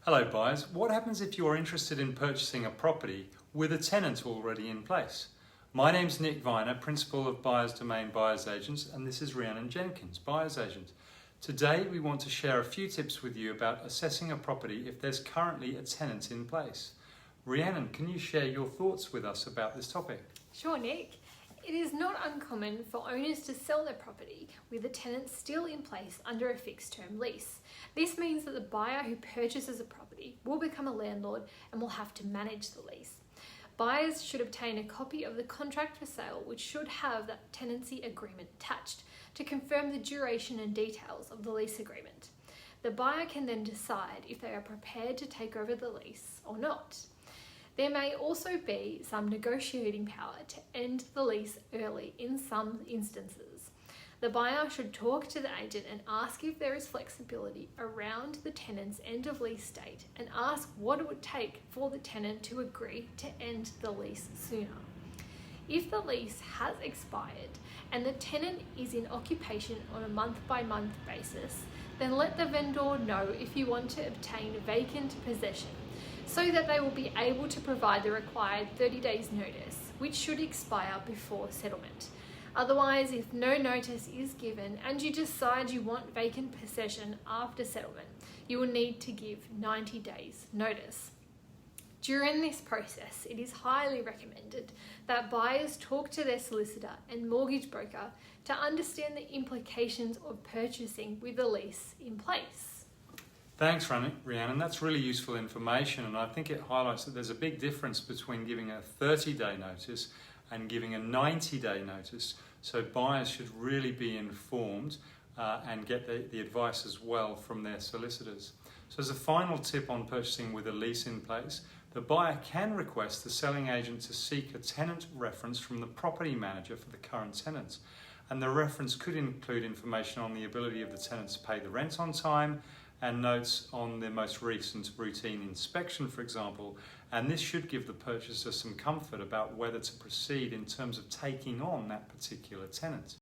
Hello buyers, what happens if you're interested in purchasing a property with a tenant already in place? My name's Nick Viner, Principal of Buyers Domain Buyers Agents, and this is Rhiannon Jenkins, Buyers Agent. Today we want to share a few tips with you about assessing a property if there's currently a tenant in place. Rhiannon, can you share your thoughts with us about this topic? Sure, Nick. It is not uncommon for owners to sell their property with a tenant still in place under a fixed term lease. This means that the buyer who purchases a property will become a landlord and will have to manage the lease. Buyers should obtain a copy of the contract for sale, which should have that tenancy agreement attached to confirm the duration and details of the lease agreement. The buyer can then decide if they are prepared to take over the lease or not. There may also be some negotiating power to end the lease early in some instances. The buyer should talk to the agent and ask if there is flexibility around the tenant's end of lease date and ask what it would take for the tenant to agree to end the lease sooner. If the lease has expired and the tenant is in occupation on a month-by-month basis, then let the vendor know if you want to obtain vacant possession, so that they will be able to provide the required 30 days notice, which should expire before settlement. Otherwise, if no notice is given and you decide you want vacant possession after settlement, you will need to give 90 days notice. During this process, it is highly recommended that buyers talk to their solicitor and mortgage broker to understand the implications of purchasing with a lease in place. Thanks, Rhiannon. That's really useful information, and I think it highlights that there's a big difference between giving a 30-day notice and giving a 90-day notice. So buyers should really be informed and get the advice as well from their solicitors. So as a final tip on purchasing with a lease in place, the buyer can request the selling agent to seek a tenant reference from the property manager for the current tenant. And the reference could include information on the ability of the tenant to pay the rent on time, and notes on the most recent routine inspection, for example, and this should give the purchaser some comfort about whether to proceed in terms of taking on that particular tenant.